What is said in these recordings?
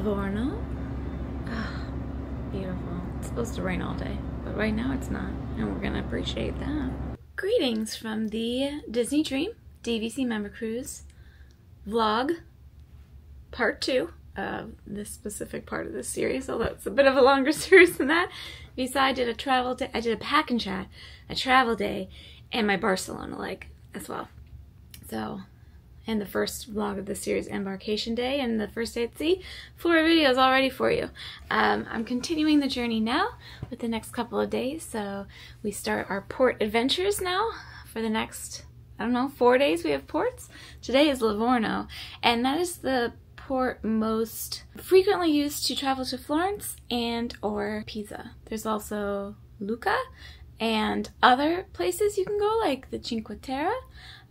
Livorno. Ah, beautiful. It's supposed to rain all day, but right now it's not, and we're gonna appreciate that. Greetings from the Disney Dream DVC Member Cruise vlog part 2 of this specific part of this series, although it's a bit of a longer series than that. Because I did a travel day, I did a pack and chat, a travel day, and my Barcelona leg as well. So, and the first vlog of the series, embarkation day, and the first day at sea. 4 videos already for you. I'm continuing the journey now with the next couple of days, so we start our port adventures now for the next, I don't know, 4 days we have ports. Today is Livorno, and that is the port most frequently used to travel to Florence and or Pisa. There's also Lucca and other places you can go, like the Cinque Terre.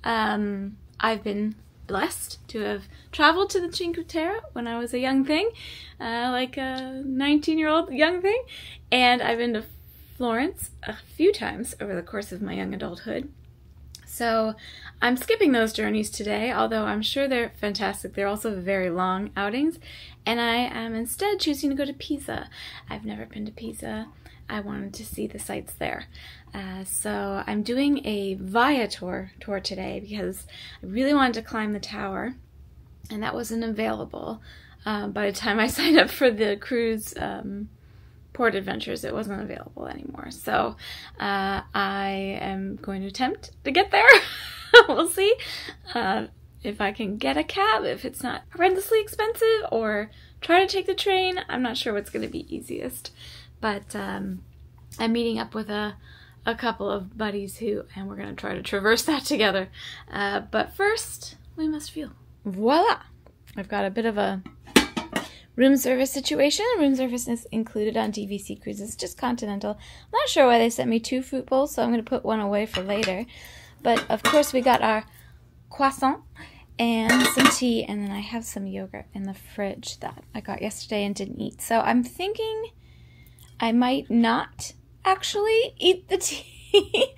I've been blessed to have traveled to the Cinque Terre when I was a young thing, like a 19-year-old young thing, and I've been to Florence a few times over the course of my young adulthood. So I'm skipping those journeys today, although I'm sure they're fantastic. They're also very long outings, and I am instead choosing to go to Pisa. I've never been to Pisa. I wanted to see the sights there. So I'm doing a Via tour today because I really wanted to climb the tower, and that wasn't available by the time I signed up for the cruise port adventures. It wasn't available anymore. So I am going to attempt to get there. We'll see if I can get a cab, if it's not horrendously expensive, or try to take the train. I'm not sure what's going to be easiest. But I'm meeting up with a couple of buddies and we're going to try to traverse that together. But first, we must fuel. Voila! I've got a bit of a room service situation. Room service is included on DVC Cruises, just continental. I'm not sure why they sent me 2 fruit bowls, so I'm going to put one away for later. But of course, we got our croissant and some tea, and then I have some yogurt in the fridge that I got yesterday and didn't eat. So I'm thinking I might not actually eat the tea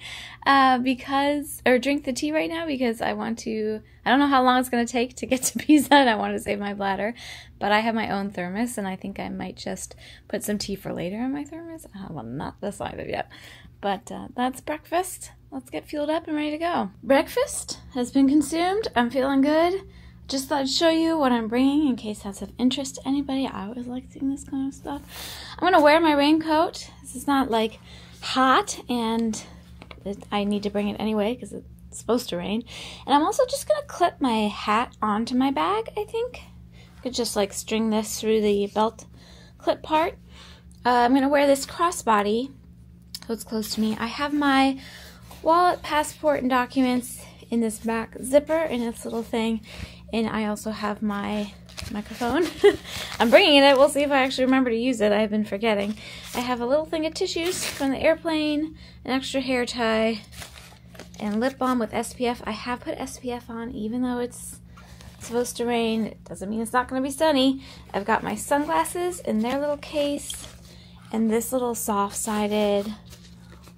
or drink the tea right now, because I don't know how long it's going to take to get to Pisa, and I want to save my bladder. But I have my own thermos, and I think I might just put some tea for later in my thermos. Well, not decided yet. But that's breakfast. Let's get fueled up and ready to go. Breakfast has been consumed. I'm feeling good. Just thought I'd show you what I'm bringing in case that's of interest to anybody. I always like seeing this kind of stuff. I'm going to wear my raincoat. This is not like hot, and I need to bring it anyway because it's supposed to rain. And I'm also just going to clip my hat onto my bag, I think. I could just like string this through the belt clip part. I'm going to wear this crossbody so it's close to me. I have my wallet, passport, and documents in this back zipper in this little thing. And I also have my microphone. I'm bringing it. We'll see if I actually remember to use it. I've been forgetting. I have a little thing of tissues from the airplane, an extra hair tie, and lip balm with SPF. I have put SPF on even though it's supposed to rain. It doesn't mean it's not going to be sunny. I've got my sunglasses in their little case and this little soft-sided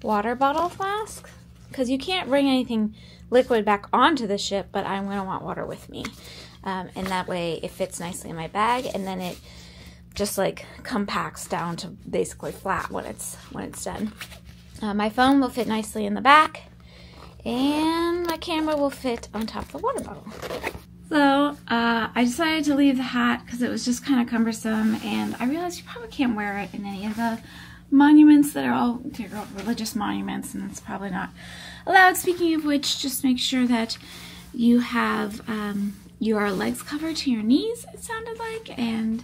water bottle flask, because you can't bring anything liquid back onto the ship, but I'm going to want water with me. And that way it fits nicely in my bag, and then it just like compacts down to basically flat when it's done. My phone will fit nicely in the back, and my camera will fit on top of the water bottle. So I decided to leave the hat because it was just kind of cumbersome, and I realized you probably can't wear it in any of the monuments that are all religious monuments, and it's probably not allowed. Speaking of which, just make sure that you have your legs covered to your knees, it sounded like, and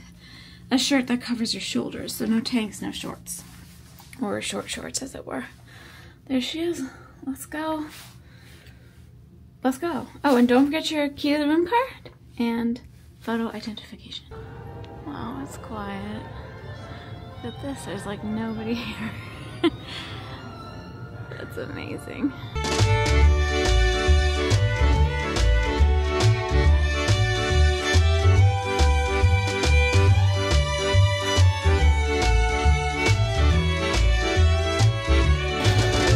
a shirt that covers your shoulders, so no tanks, no shorts, or short shorts as it were. There she is. Let's go. Let's go. Oh, and don't forget your key to the room card and photo identification. Wow, it's quiet. Look at this, there's like nobody here. That's amazing.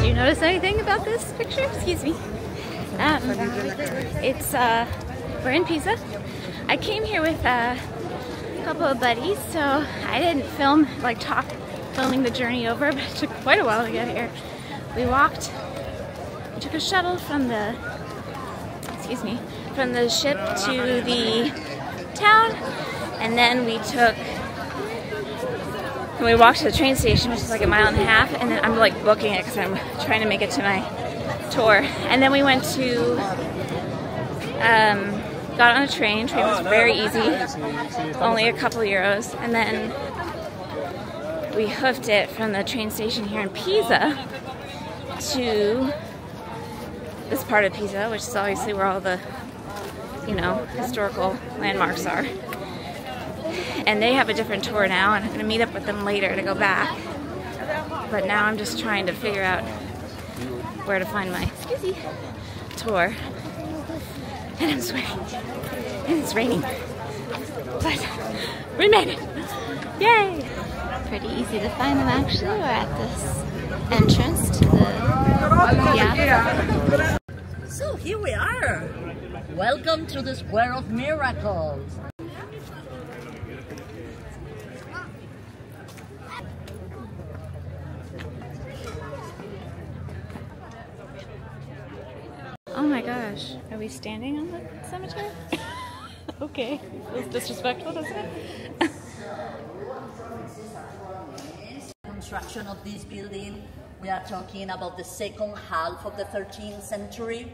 Do you notice anything about this picture? Excuse me. We're in Pisa. I came here with a couple of buddies, so I didn't filming the journey over, but it took quite a while to get here. We took a shuttle from the ship to the town, and then we walked to the train station, which is like a mile and a half, and then I'm like booking it because I'm trying to make it to my tour. And then we went to, got on a train. Train was very easy, only a couple euros, and then we hoofed it from the train station here in Pisa to this part of Pisa, which is obviously where all the, historical landmarks are. And they have a different tour now, and I'm going to meet up with them later to go back. But now I'm just trying to figure out where to find my tour. And I'm sweating. And it's raining. But we made it! Yay! Pretty easy to find them actually. We're at this entrance to the piazza. So here we are. Welcome to the Square of Miracles. Oh my gosh, are we standing on the cemetery? Okay, it was disrespectful, isn't it? Construction of this building, we are talking about the second half of the 13th century.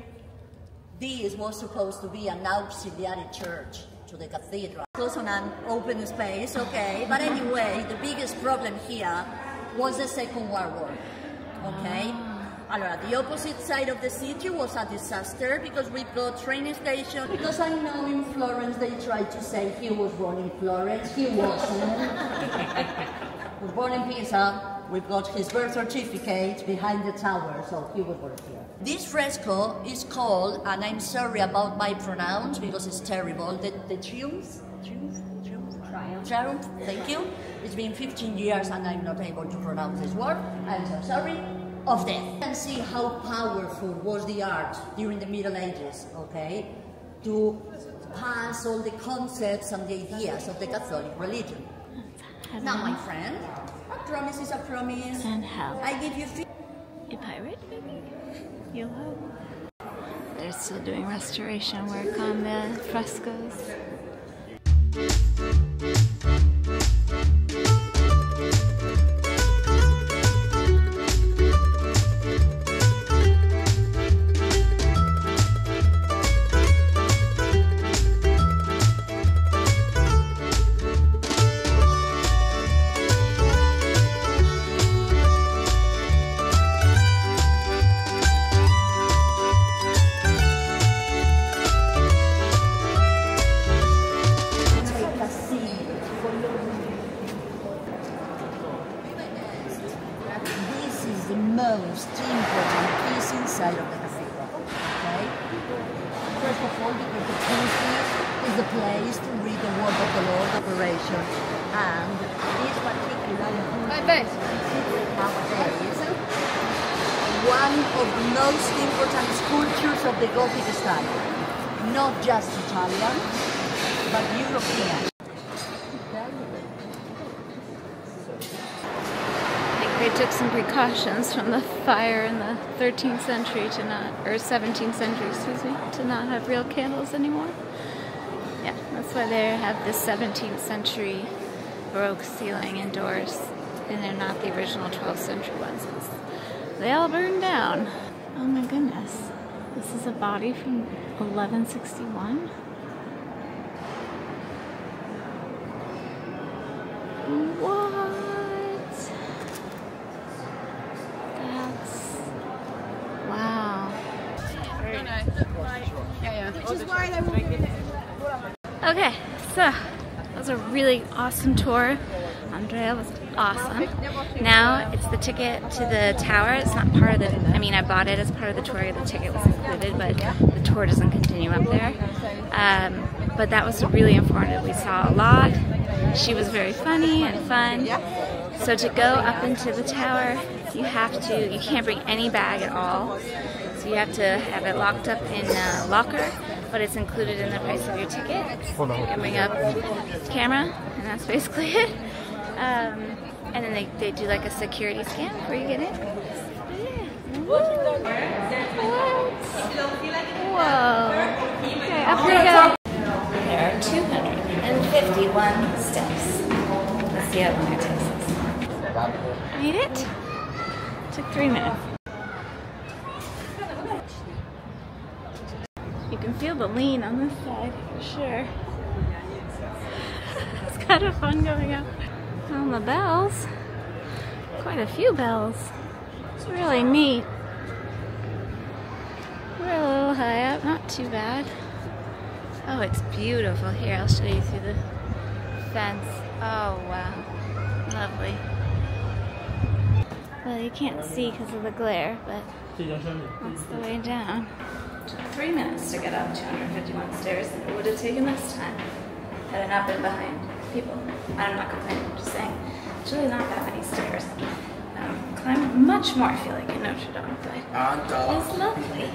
This was supposed to be an auxiliary church to the cathedral. It was on an open space, okay, but anyway, the biggest problem here was the Second World War, okay? Allora, the opposite side of the city was a disaster because we've got train station. Because I know in Florence they tried to say he was born in Florence. He wasn't. He was born in Pisa. We've got his birth certificate behind the tower, so he was born here. This fresco is called, and I'm sorry about my pronounce because it's terrible, the Triumph, thank you. It's been 15 years and I'm not able to pronounce this word. I'm so sorry. Of death. You can see how powerful was the art during the Middle Ages, okay, to pass all the concepts and the ideas of the Catholic religion. Now, my friend, a promise is a promise. And how? I give you a pirate, maybe? You'll hope. They're still doing restoration work on the frescoes. most important piece inside of the cathedral. Okay? First of all, because the priestess is the place to read the word of the Lord, operation, and this particular nowadays one of the most important sculptures of the Gothic style, not just Italian, but European. They took some precautions from the fire in the 13th century to not, or 17th century, excuse me, to not have real candles anymore. Yeah, that's why they have this 17th century Baroque ceiling and doors, and they're not the original 12th century ones. They all burned down. Oh my goodness. This is a body from 1161. What? Wow. Okay, so that was a really awesome tour. Andrea was awesome. Now it's the ticket to the tower. It's not part of the, I mean, I bought it as part of the tour. The ticket was included, but the tour doesn't continue up there. But that was really informative. We saw a lot. She was very funny and fun. So to go up into the tower, you can't bring any bag at all. So you have to have it locked up in a locker, but it's included in the price of your ticket. You can bring up camera and that's basically it. And then they do like a security scan before you get in. What? Whoa. Okay, up we go. There are 251 steps. Let's see how long it takes us. Made it? Took 3 minutes. You can feel the lean on this side for sure. It's kind of fun going up. On the bells. Quite a few bells. It's really neat. We're a little high up, not too bad. Oh, it's beautiful. Here, I'll show you through the fence. Oh, wow. Lovely. Well, you can't see because of the glare, but that's the way down. It took 3 minutes to get up 251 stairs, and it would have taken less time had I not been behind people. I'm not complaining, I'm just saying. It's really not that many stairs. Climb much more, I feel like, in Notre Dame, but it's lovely.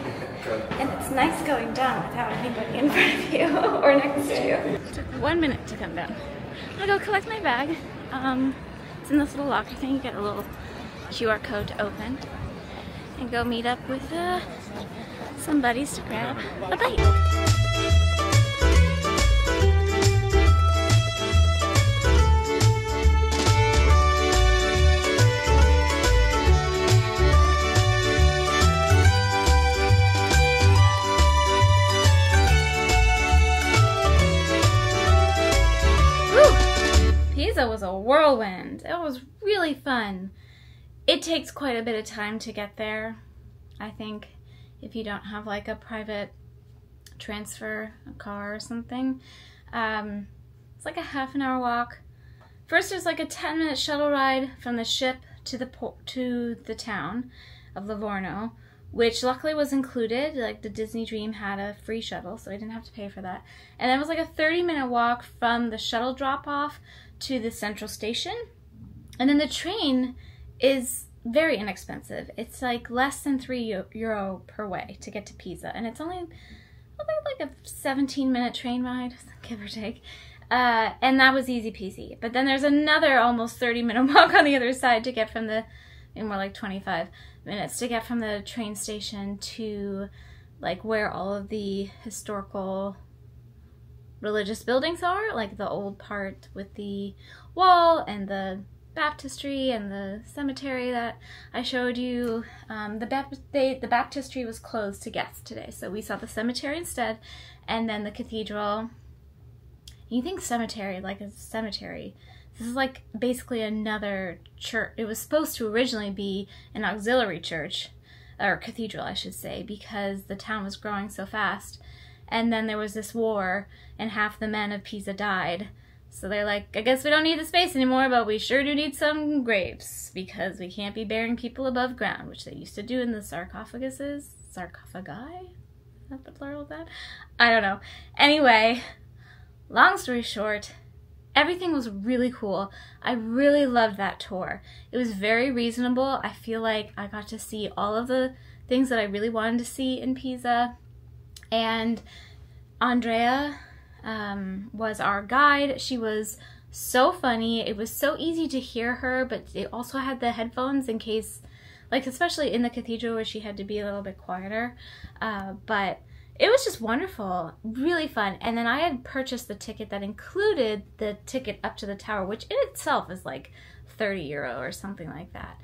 And it's nice going down without anybody in front of you or next to you. It took 1 minute to come down. I'm gonna go collect my bag. It's in this little locker thing. You get a little QR code to open. And go meet up with some buddies to grab a bite. Pisa was a whirlwind. It was really fun. It takes quite a bit of time to get there, I think, if you don't have like a private transfer, a car or something. It's like a half-an-hour walk. First there's like a 10-minute shuttle ride from the ship to the town of Livorno, which luckily was included. Like the Disney Dream had a free shuttle, so I didn't have to pay for that. And then it was like a 30-minute walk from the shuttle drop-off to the central station. And then the train is very inexpensive. It's like less than €3 per way to get to Pisa. And it's only like a 17-minute train ride, give or take. And that was easy peasy. But then there's another almost 30-minute walk on the other side to get from the, more like 25 minutes to get from the train station to like where all of the historical religious buildings are, like the old part with the wall and the baptistry and the cemetery that I showed you. The baptistry was closed to guests today, so we saw the cemetery instead, and then the cathedral. You think cemetery, like a cemetery. This is like basically another church. It was supposed to originally be an auxiliary church, or cathedral I should say, because the town was growing so fast. And then there was this war, and half the men of Pisa died. So they're like, I guess we don't need the space anymore, but we sure do need some graves, because we can't be burying people above ground, which they used to do in the sarcophaguses. Sarcophagi? Is that the plural of that? I don't know. Anyway, long story short, everything was really cool. I really loved that tour. It was very reasonable. I feel like I got to see all of the things that I really wanted to see in Pisa. And Andrea was our guide. She was so funny. It was so easy to hear her, but they also had the headphones in case, like especially in the cathedral where she had to be a little bit quieter. But it was just wonderful, really fun. And then I had purchased the ticket that included the ticket up to the tower, which in itself is like €30 or something like that.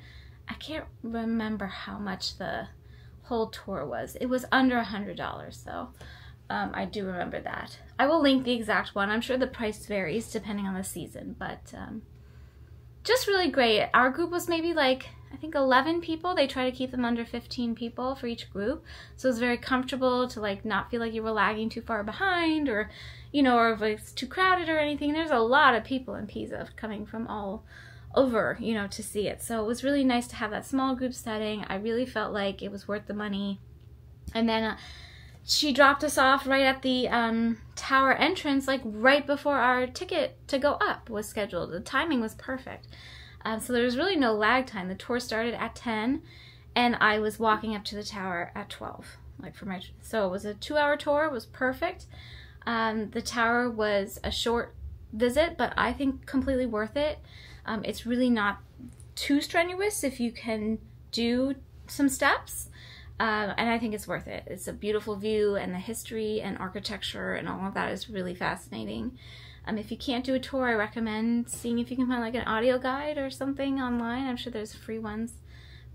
I can't remember how much the whole tour was. It was under $100, so I do remember that. I will link the exact one. I'm sure the price varies depending on the season, but just really great. Our group was maybe like, I think 11 people. They try to keep them under 15 people for each group, so it was very comfortable to like not feel like you were lagging too far behind, or you know, or if it's too crowded or anything. There's a lot of people in Pisa coming from all over, you know, to see it. So it was really nice to have that small group setting. I really felt like it was worth the money. And then she dropped us off right at the tower entrance, like right before our ticket to go up was scheduled. The timing was perfect. So there was really no lag time. The tour started at 10 and I was walking up to the tower at 12. So it was a 2-hour tour. It was perfect. The tower was a short visit, but I think completely worth it. It's really not too strenuous if you can do some steps, and I think it's worth it. It's a beautiful view, and the history and architecture and all of that is really fascinating. If you can't do a tour, I recommend seeing if you can find like an audio guide or something online. I'm sure there's free ones.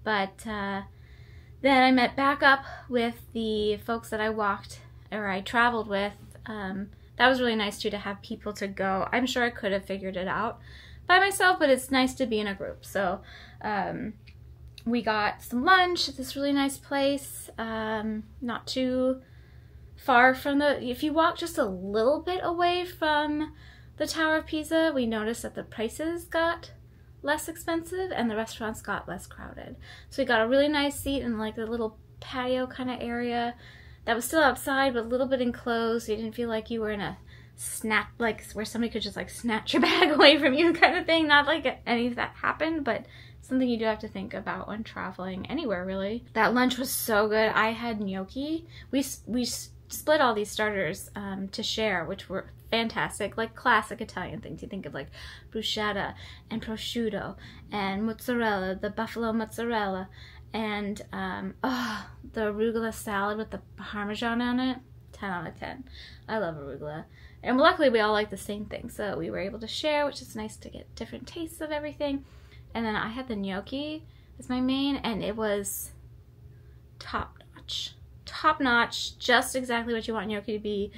But then I met back up with the folks that I traveled with. That was really nice too, to have people to go. I'm sure I could have figured it out by myself, but it's nice to be in a group. So we got some lunch at this really nice place, not too far from if you walk just a little bit away from the Tower of Pisa, we noticed that the prices got less expensive and the restaurants got less crowded. So we got a really nice seat in like the little patio kind of area that was still outside but a little bit enclosed, so you didn't feel like you were in a like where somebody could just like snatch your bag away from you kind of thing. Not like any of that happened, but something you do have to think about when traveling anywhere, really. That lunch was so good. I had gnocchi. We split all these starters to share, which were fantastic, like classic Italian things. You think of like bruschetta and prosciutto and mozzarella, the buffalo mozzarella, and the arugula salad with the parmesan on it. 10 out of 10. I love arugula. And luckily we all like the same thing, so we were able to share, which is nice to get different tastes of everything. And then I had the gnocchi as my main, and it was top notch. Top notch, just exactly what you want gnocchi to be.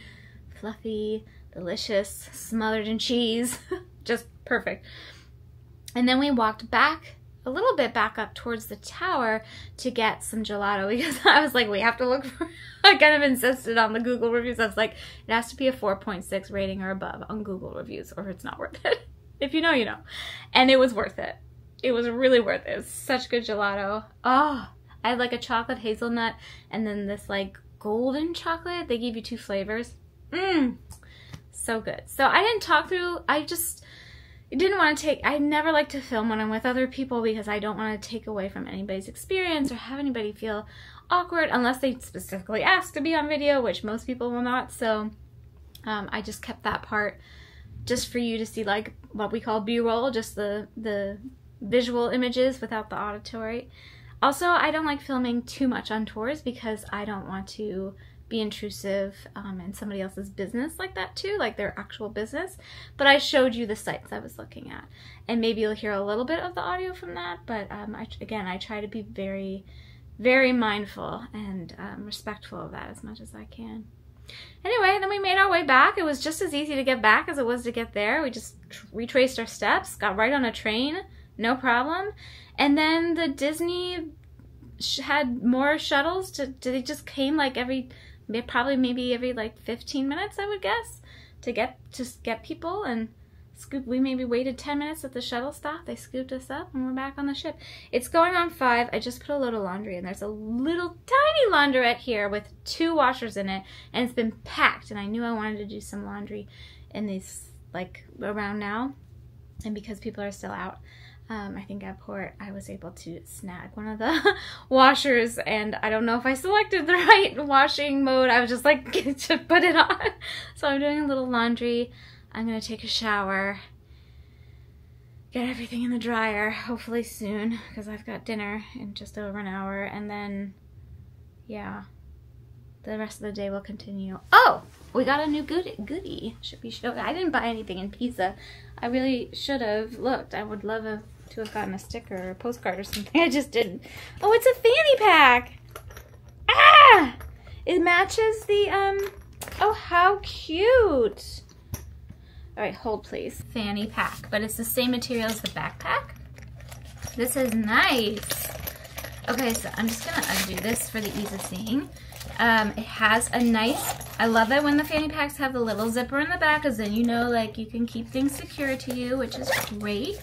Fluffy, delicious, smothered in cheese. Just perfect. And then we walked back, a little bit back up towards the tower to get some gelato, because I was like, we have to look for, I kind of insisted on the Google reviews. I was like, it has to be a 4.6 rating or above on Google reviews, or it's not worth it. If you know, you know. And it was worth it. It was really worth it. It was such good gelato. Oh, I had like a chocolate hazelnut and then this like golden chocolate. They gave you 2 flavors. So good. So I didn't talk through, I never like to film when I'm with other people, because I don't want to take away from anybody's experience or have anybody feel awkward unless they specifically ask to be on video, which most people will not. So I just kept that part just for you to see, like what we call B-roll, just the visual images without the auditory. Also, I don't like filming too much on tours because I don't want to be intrusive in somebody else's business like that too, like their actual business. But I showed you the sites I was looking at, and maybe you'll hear a little bit of the audio from that, but I try to be very, very mindful and respectful of that as much as I can. Anyway, then we made our way back. It was just as easy to get back as it was to get there. We just retraced our steps, got right on a train, no problem. And then the Disney had more shuttles. They just came like maybe every like 15 minutes, I would guess, to get people and scoop. We maybe waited 10 minutes at the shuttle stop. They scooped us up and we're back on the ship. It's going on 5. I just put a load of laundry in. There's a little tiny laundrette here with 2 washers in it, and it's been packed, and I knew I wanted to do some laundry in these, like, around now. And because people are still out, I think at port I was able to snag one of the washers, and I don't know if I selected the right washing mode. I was just like, to put it on. So I'm doing a little laundry. I'm gonna take a shower, get everything in the dryer, hopefully soon, because I've got dinner in just over an hour, and then, yeah, the rest of the day will continue. Oh, we got a new goodie. Should be showed. I didn't buy anything in Pisa. I really should have looked. I would love to have gotten a sticker or a postcard or something. I just didn't. Oh, it's a fanny pack. Ah! It matches the, oh, how cute. All right, hold please. Fanny pack, but it's the same material as the backpack. This is nice. Okay, so I'm just gonna undo this for the ease of seeing. It has a nice, I love it when the fanny packs have the little zipper in the back, because then you know, like, you can keep things secure to you, which is great.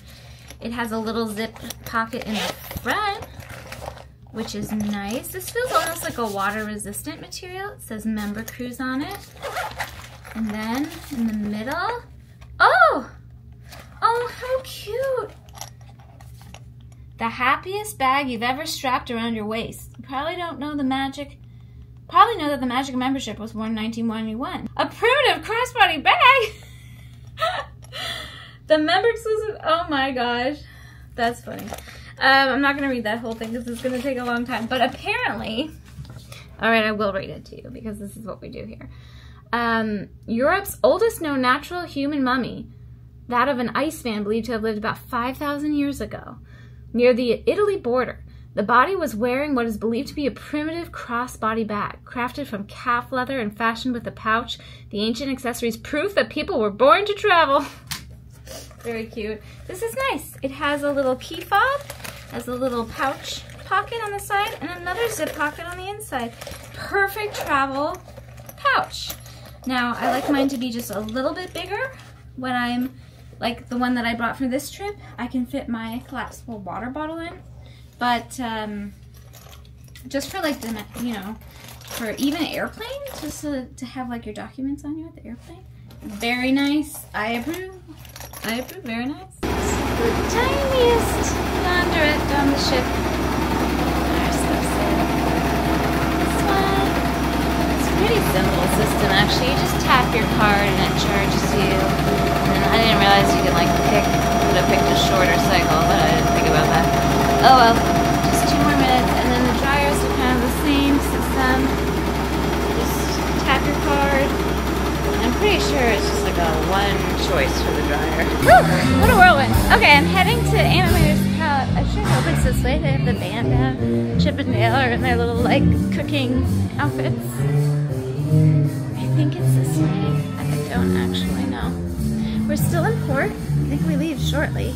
It has a little zip pocket in the front, which is nice. This feels almost like a water-resistant material. It says Member Cruise on it. And then in the middle, oh, how cute. The happiest bag you've ever strapped around your waist. You probably don't know the magic. Probably know that the magic membership was born in 1991. A primitive crossbody bag. The member exclusive, oh my gosh. That's funny. I'm not going to read that whole thing because it's going to take a long time. But apparently, all right, I will read it to you because this is what we do here. Europe's oldest known natural human mummy, that of an Iceman believed to have lived about 5,000 years ago, near the Italy border. The body was wearing what is believed to be a primitive crossbody bag, crafted from calf leather and fashioned with a pouch. The ancient accessories proof that people were born to travel. Very cute. This is nice. It has a little key fob, has a little pouch pocket on the side, and another zip pocket on the inside. Perfect travel pouch. Now, I like mine to be just a little bit bigger. When I'm, like the one that I brought for this trip, I can fit my collapsible water bottle in. But just for like the, you know, for even airplane, just to have like your documents on you at the airplane. Very nice. I approve. I approve. Very nice. The tiniest laundrette on the ship. They're so sad. This one. It's a pretty simple system actually. You just tap your card and it charges you. And I didn't realize you could like pick. Could have picked a shorter cycle, but I didn't think about that. Oh well, just 2 more minutes, and then the dryers are kind of the same system. Just tap your card. I'm pretty sure it's just like a one choice for the dryer. Woo! What a whirlwind. Okay, I'm heading to Animator's Palette. I sure hope it's this way. They have the band out. Chip and Dale are in their little like cooking outfits. I think it's this way. I don't actually know. We're still in port. I think we leave shortly.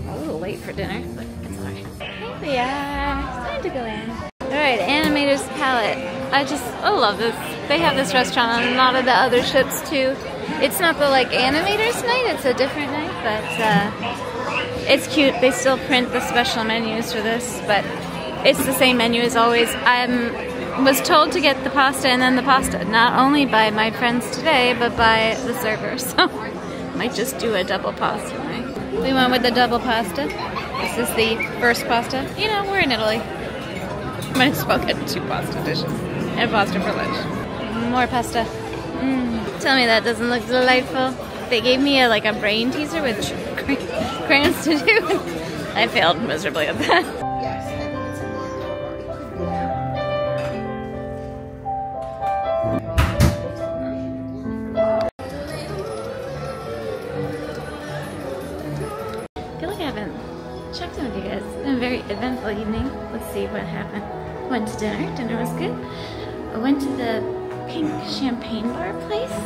A little late for dinner, but it's alright. Here we are. It's time to go in. Alright, Animator's Palette. I love this. They have this restaurant on a lot of the other ships too. It's not the like Animator's night, it's a different night, but it's cute. They still print the special menus for this, but it's the same menu as always. I was told to get the pasta and then the pasta, not only by my friends today, but by the server, so might just do a double pasta night. We went with the double pasta. This is the first pasta. You know, we're in Italy. Might as well get 2 pasta dishes and pasta for lunch. More pasta. Tell me that doesn't look delightful. They gave me a brain teaser with crayons to do. I failed miserably at that. I feel like I haven't checked in with you guys. It's been a very eventful evening. Let's see what happened. Went to dinner. Dinner was good. I went to the pink champagne bar place,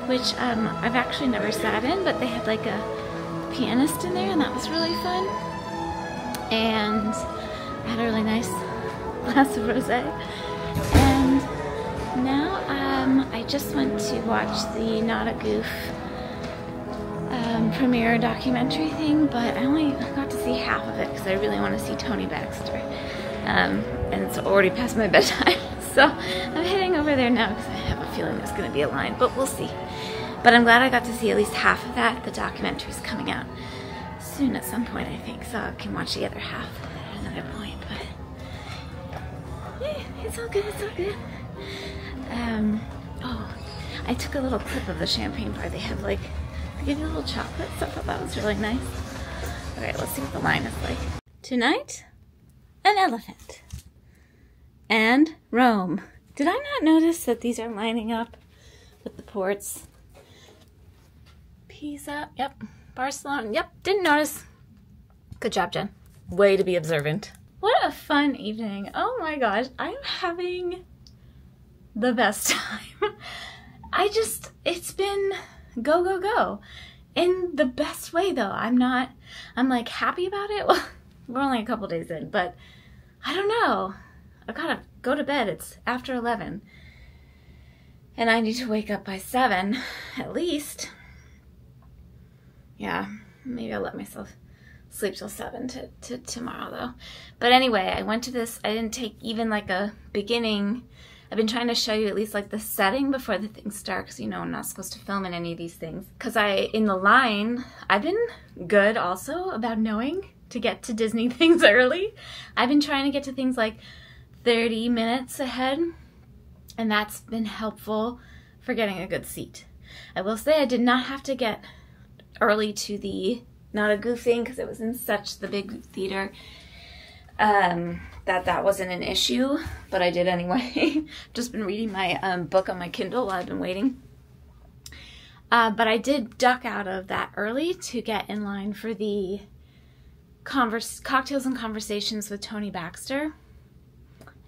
which I've actually never sat in, but they had like a pianist in there and that was really fun. And I had a really nice glass of rosé. And now I just went to watch the Not a Goof premiere documentary thing, but I only got to see half of it because I really want to see Tony Baxter. And it's already past my bedtime. So I'm heading over there now because I have a feeling there's going to be a line, but we'll see. But I'm glad I got to see at least half of that. The documentary's coming out soon at some point, I think, so I can watch the other half at another point. But yeah, it's all good, it's all good. Oh, I took a little clip of the champagne bar. They have they give you little chocolates. I thought that was really nice. All right, let's see what the line is like. Tonight, an elephant. And Rome. Did I not notice that these are lining up with the ports? Pisa, yep. Barcelona, yep. Didn't notice. Good job, Jen. Way to be observant. What a fun evening. Oh my gosh, I'm having the best time. It's been go, go, go. In the best way though. I'm like happy about it. Well, we're only a couple days in, but I don't know. I gotta go to bed. It's after 11. And I need to wake up by 7, at least. Yeah, maybe I'll let myself sleep till 7 to tomorrow, though. But anyway, I went to this. I didn't take even a beginning. I've been trying to show you at least the setting before the things start, because I'm not supposed to film in any of these things. Because in the line, I've been good also about knowing to get to Disney things early. I've been trying to get to things 30 minutes ahead, and that's been helpful for getting a good seat. I will say I did not have to get early to the Not a Goof thing because it was in such the big theater that wasn't an issue, but I did anyway. Just been reading my book on my Kindle while I've been waiting. But I did duck out of that early to get in line for the Cocktails and Conversations with Tony Baxter.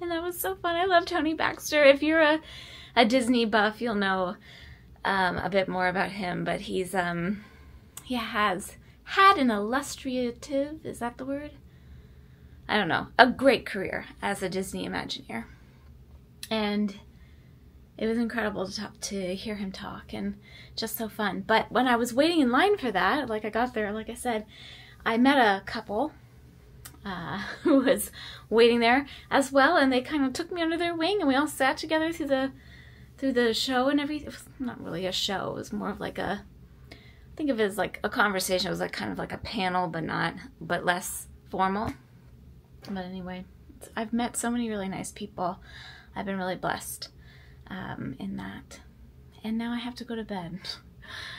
And that was so fun. I love Tony Baxter. If you're a Disney buff, you'll know a bit more about him. But he has had an illustrative, is that the word? I don't know. A great career as a Disney Imagineer. And it was incredible to hear him talk and just so fun. But when I was waiting in line for that, like I got there, like I said, I met a couple who was waiting there as well, and they kind of took me under their wing, and we all sat together through the show and everything. It was not really a show. It was more of like think of it as like a conversation. It was like kind of like a panel, but less formal. But anyway, I've met so many really nice people. I've been really blessed in that. And now I have to go to bed.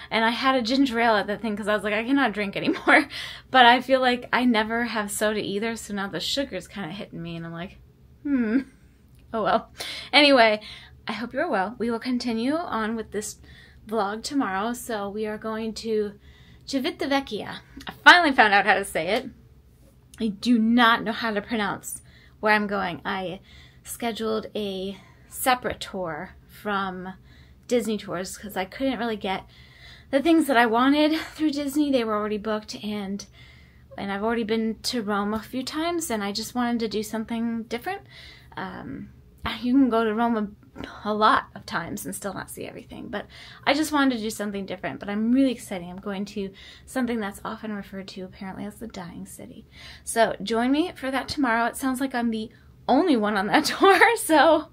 And I had a ginger ale at that thing because I was like, I cannot drink anymore. But I feel like I never have soda either, so now the sugar's kind of hitting me, and I'm like, oh well. Anyway, I hope you're well. We will continue on with this vlog tomorrow. So we are going to Civitavecchia. I finally found out how to say it. I do not know how to pronounce where I'm going. I scheduled a separate tour from Disney Tours because I couldn't really get the things that I wanted through Disney. They were already booked, and I've already been to Rome a few times, and I just wanted to do something different. You can go to Rome a lot of times and still not see everything, but I just wanted to do something different. But I'm really excited. I'm going to something that's often referred to apparently as the Dying City. So join me for that tomorrow. It sounds like I'm the only one on that tour, so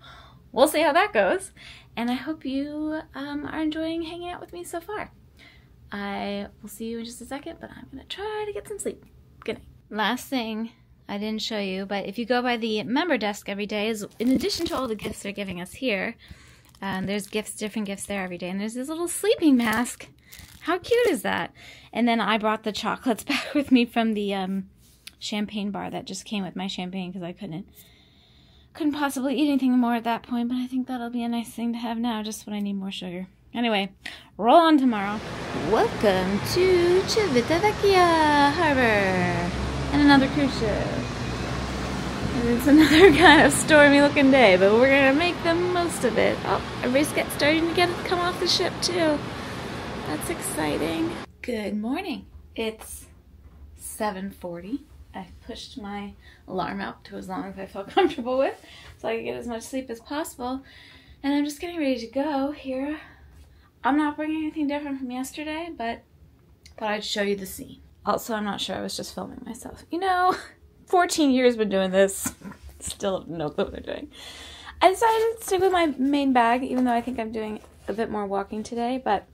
we'll see how that goes. And I hope you are enjoying hanging out with me so far. I will see you in just a second, but I'm going to try to get some sleep. Good night. Last thing I didn't show you, but if you go by the member desk every day, is in addition to all the gifts they're giving us here, there's different gifts there every day. And there's this little sleeping mask. How cute is that? And then I brought the chocolates back with me from the champagne bar that just came with my champagne because I couldn't possibly eat anything more at that point, but I think that'll be a nice thing to have now, just when I need more sugar. Anyway, roll on tomorrow. Welcome to Civitavecchia Harbor and another cruise ship. And it's another kind of stormy looking day, but we're gonna make the most of it. Oh, everybody's starting to come off the ship too. That's exciting. Good morning. It's 7:40. I pushed my alarm out to as long as I felt comfortable with so I could get as much sleep as possible. And I'm just getting ready to go here. I'm not bringing anything different from yesterday, but thought I'd show you the scene. Also, I'm not sure. I was just filming myself. 14 years been doing this. Still no clue what I'm doing. I decided to stick with my main bag, even though I think I'm doing a bit more walking today, but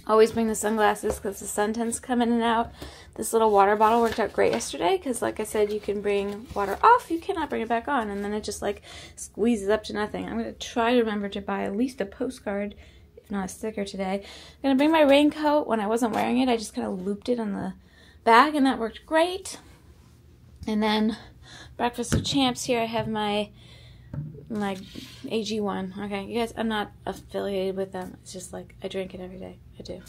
always bring the sunglasses because the sun tends to come in and out. This little water bottle worked out great yesterday because, like I said, you can bring water off, you cannot bring it back on, and then it just like squeezes up to nothing. I'm going to try to remember to buy at least a postcard, if not a sticker today. I'm going to bring my raincoat. When I wasn't wearing it, I just kind of looped it on the bag, and that worked great. And then Breakfast of Champs here. I have my AG1. Okay, you guys, I'm not affiliated with them. It's just like I drink it every day. I do.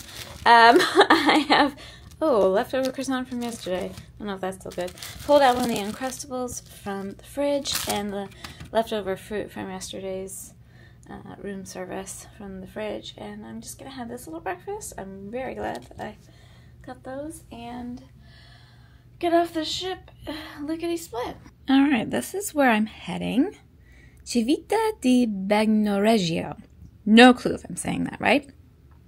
I have leftover croissant from yesterday. I don't know if that's still good. Pulled out one of the Uncrustables from the fridge and the leftover fruit from yesterday's room service from the fridge. And I'm just gonna have this little breakfast. I'm very glad that I got those and get off the ship lickety-split. All right, this is where I'm heading. Civita di Bagnoregio. No clue if I'm saying that right.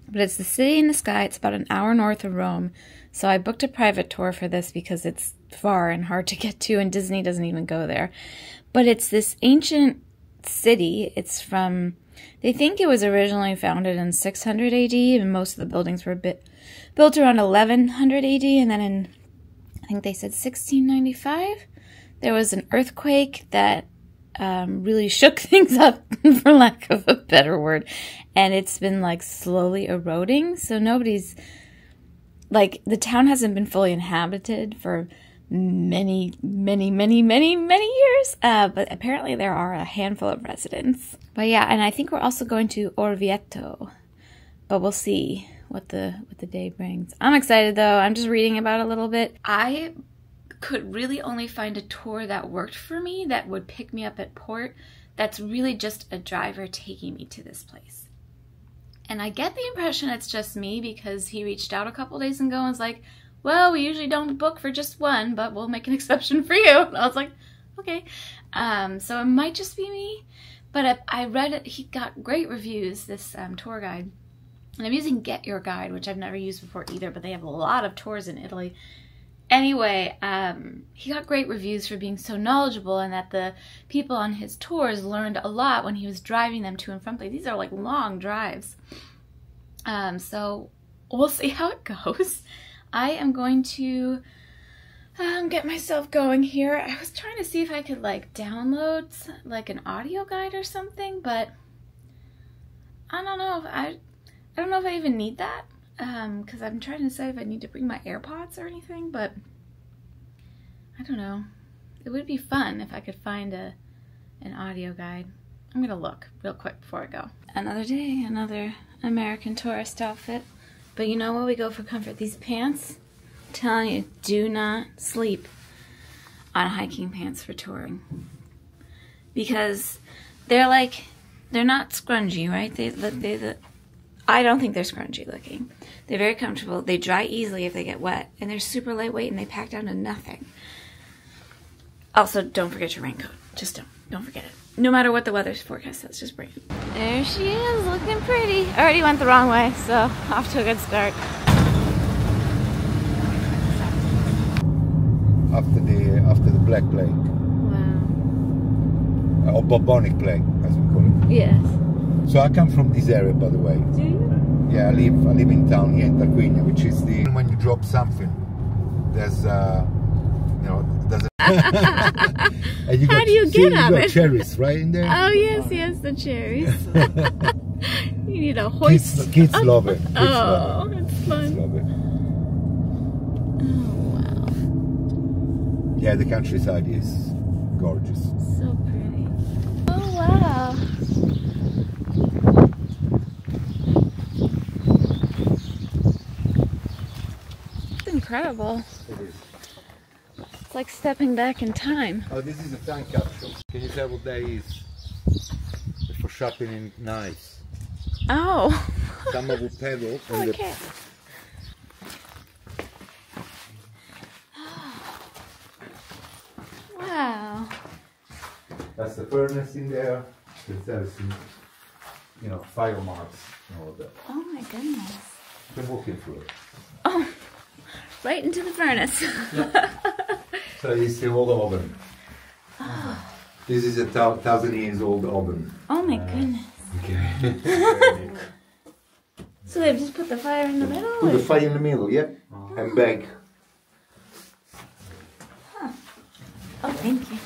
But it's the city in the sky. It's about an hour north of Rome. So I booked a private tour for this because it's far and hard to get to, and Disney doesn't even go there. But it's this ancient city. It's from, they think it was originally founded in 600 AD, and most of the buildings were built around 1100 AD, and then in, I think they said 1695, there was an earthquake that really shook things up, for lack of a better word, and it's been like slowly eroding, so nobody's like, the town hasn't been fully inhabited for many years, but apparently there are a handful of residents. But yeah, and I think we're also going to Orvieto, but we'll see what the day brings. I'm excited though. I'm just reading about it a little bit. I could really only find a tour that worked for me, that would pick me up at port, that's really just a driver taking me to this place. And I get the impression it's just me, because he reached out a couple days ago and was like, well, we usually don't book for just one, but we'll make an exception for you. And I was like, okay. So it might just be me, but I read it. He got great reviews, this tour guide. And I'm using Get Your Guide, which I've never used before either, but they have a lot of tours in Italy. Anyway, he got great reviews for being so knowledgeable, and that the people on his tours learned a lot when he was driving them to and from places. These are like long drives. So we'll see how it goes. I am going to get myself going here. I was trying to see if I could like download like an audio guide or something, but I don't know if I don't know if I even need that, because I'm trying to decide if I need to bring my AirPods or anything, but I don't know. It would be fun if I could find an audio guide. I'm gonna look real quick before I go. Another day, another American tourist outfit. But you know what? We go for comfort. These pants, I'm telling you, do not sleep on hiking pants for touring. Because they're like, they're not scrungy, right? I don't think they're scrungy looking. They're very comfortable. They dry easily if they get wet. And they're super lightweight and they pack down to nothing. Also, don't forget your raincoat. Just don't forget it. No matter what the weather's forecast says, just bring it. There she is, looking pretty. I already went the wrong way, so off to a good start. After the Black Plague. Wow. Or bubonic plague, as we call it. Yes. So I come from this area, by the way. Do you? Yeah, I live in town here in Tarquinia, which is the when you drop something, there's there's a and you How do you get on it? Cherries right in there. Oh yes, the cherries. You need a hoist. Kids love it. Kids love it. It's fun. Kids love it. Oh wow. Yeah, the countryside is gorgeous. So pretty. Oh wow. It's incredible. It is. It's like stepping back in time. Oh, this is a time capsule. Can you tell what that is? It's for sharpening knives. Oh. Some will pedal. Okay. Wow. That's the furnace in there. There's some, fire marks and all of that. Oh my goodness. Been walking through it. Oh, right into the furnace. Yeah. So it's the old oven. Oh. This is a 1,000 years old oven. Oh my goodness. Okay. So they've just put the fire in the middle? Put the fire in the middle, yep. And bake. Huh. Oh, thank you.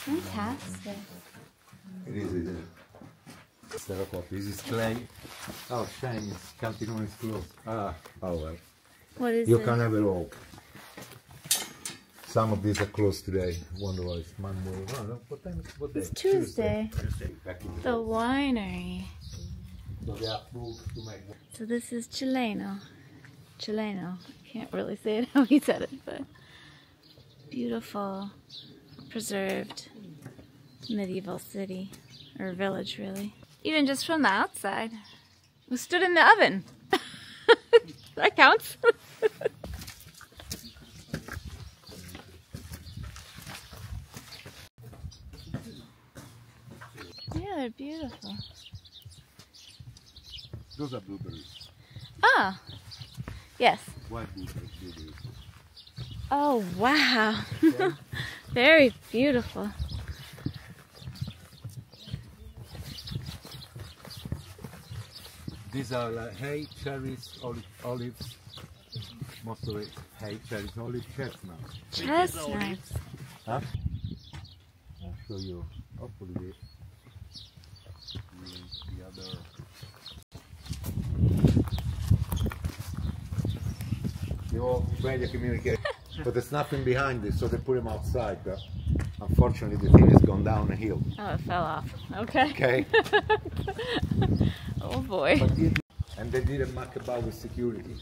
Fantastic. It is. This is clay. Oh, shame, it's Cantinone is closed. Oh well. What is You it? can't have it all. Some of these are closed today. Wonder why it's Monday. No, what time is what day? It's Tuesday. Tuesday. Back in The winery. So they are approved to make. So this is Celleno. Celleno. I can't really say it how he said it, but beautiful, preserved medieval city, or village really. Even just from the outside. We stood in the oven. That counts. Yeah, they're beautiful. Those are blueberries. Ah, yes. White blueberries. Oh, wow. Very beautiful. These are like hay, cherries, olives. Most of it hay, cherries, olive, chestnuts. Chestnuts. Huh? I'll show you. Hopefully the other. go radio communication. But there's nothing behind this, so they put him outside. But unfortunately, the thing has gone down a hill. Oh, it fell off. Okay. Okay. Oh boy. And they didn't muck about with security.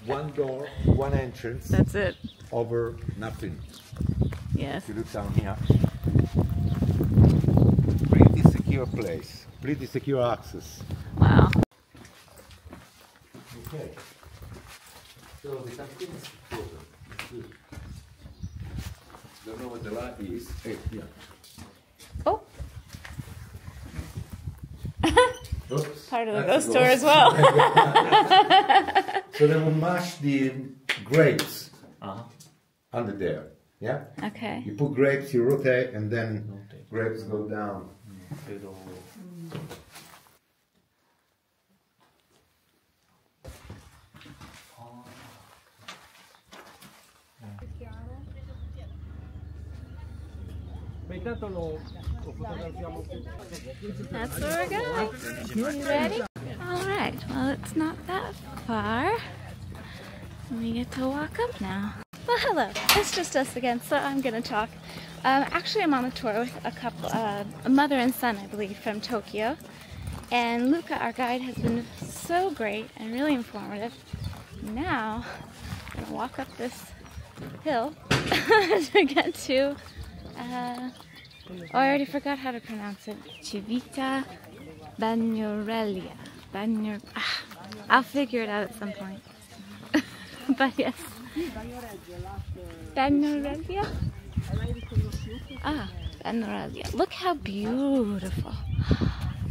One door, one entrance. That's it. Over nothing. Yes. If you look down here. Pretty secure place. Pretty secure access. Wow. Okay. So the canteen is open. Don't know what the light is. Hey, yeah. Oh. Oops, Part of the that's ghost tour as well. So they will mash the grapes under there. Yeah? Okay. You put grapes, you rotate, and then grapes go down. That's where we're going. You ready? Alright, well it's not that far. We get to walk up now. Well hello, it's just us again, so I'm gonna talk. Actually I'm on a tour with a couple, a mother and son I believe, from Tokyo. And Luca, our guide, has been so great and really informative. Now, I'm gonna walk up this hill to get to oh, I already forgot how to pronounce it. Civita Bagnoregio. I'll figure it out at some point. But yes. Bagnoregio? Ah, Bagnoregio. Look how beautiful.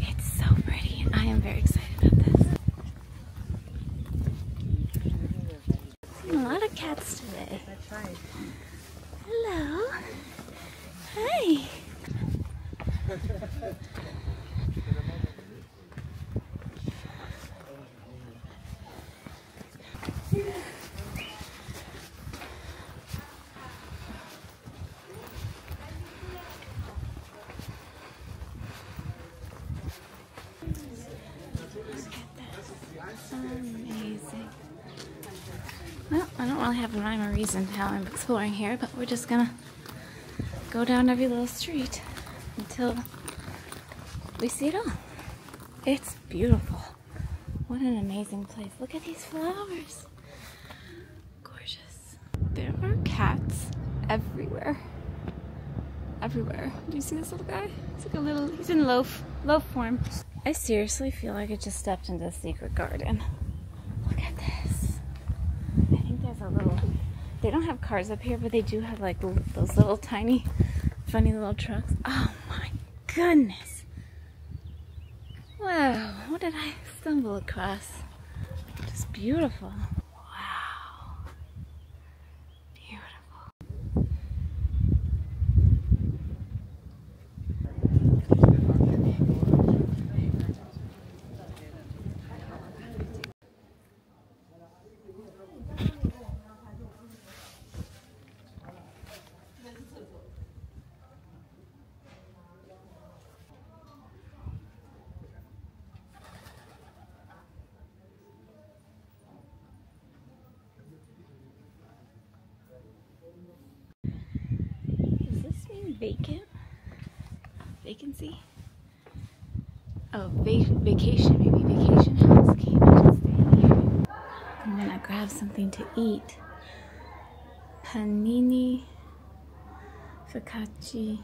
It's so pretty. I am very excited about this. Seen a lot of cats today. Hello. Hi. Amazing. Well, I don't really have a rhyme or reason how I'm exploring here, but we're just gonna go down every little street until we see it all. It's beautiful. What an amazing place. Look at these flowers. Gorgeous. There are cats everywhere. Everywhere. Do you see this little guy? He's like a little, he's in loaf form. I seriously feel like I just stepped into a secret garden. Look at this. I think there's a little, they don't have cars up here, but they do have like those little tiny, funny little trucks. Oh my goodness. Wow, what did I stumble across? Just beautiful. Wow. Beautiful. Vacant? Vacancy? Oh, vacation, maybe vacation house. Can't imagine staying here. I'm gonna grab something to eat. Panini, focaccia.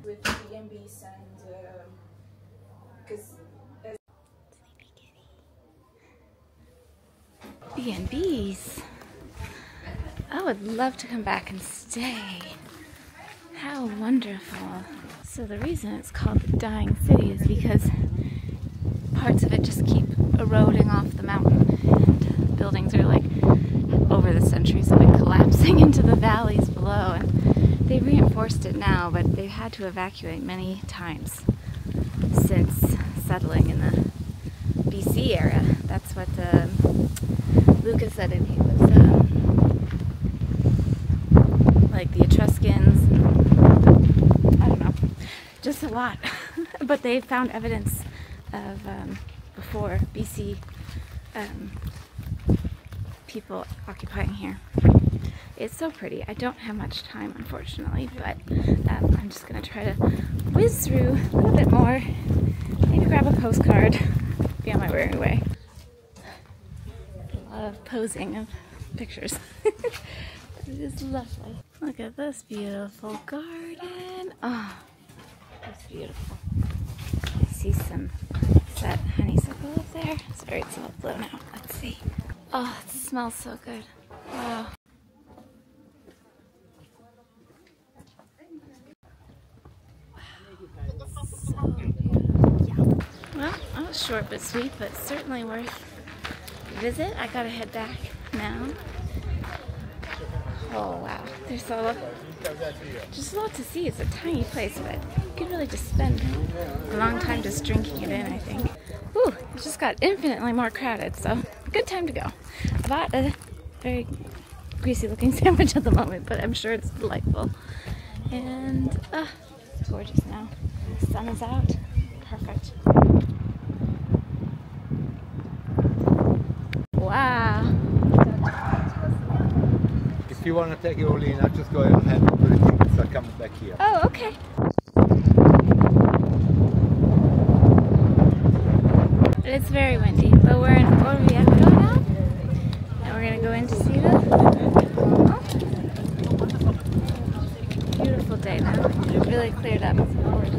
With B&Bs and because B&Bs. I would love to come back and stay. How wonderful. So the reason it's called the Dying City is because parts of it just keep eroding off the mountain, and buildings are like over the centuries have been collapsing into the valleys below, and they reinforced it now, but they've had to evacuate many times since settling in the BC era. That's what Lucas said, and he was like the Etruscans, I don't know, It's a lot, but they found evidence of before BC people occupying here. It's so pretty. I don't have much time, unfortunately, but I'm just going to try to whiz through a little bit more, maybe grab a postcard, be on my merry way. A lot of posing of pictures. It is lovely. Look at this beautiful garden. Oh, that's beautiful. I see some that honeysuckle up there. Sorry, it's all blown out. Let's see. Oh, it smells so good. Wow. So beautiful. Well, that was short but sweet, but certainly worth a visit. I gotta head back now. Oh wow, there's just a lot to see. It's a tiny place, but you could really just spend a long time just drinking it in, I think. Ooh, it just got infinitely more crowded, so good time to go. I bought a very greasy looking sandwich at the moment, but I'm sure it's delightful. And it's gorgeous now. The sun is out. Perfect. Wow. If you want to take it all in, I'll just go ahead and put the tickets. I'll come back here. Oh, okay. It's very windy, but we're in Orvieto now, and we're going to go in to see the beautiful day now. It really cleared up. It's gorgeous.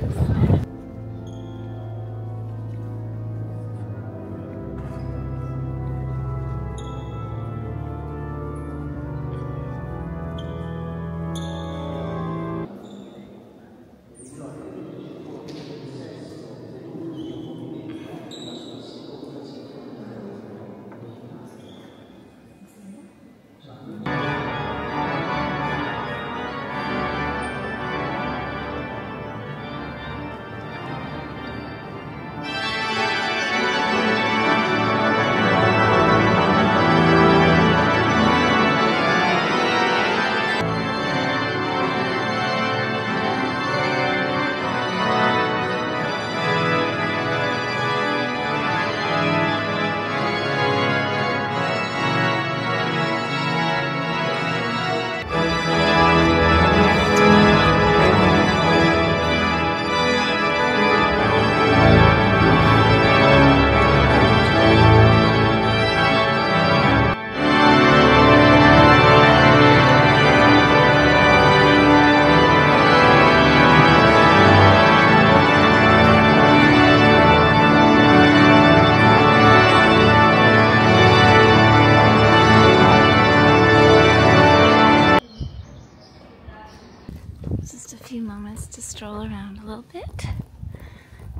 To stroll around a little bit.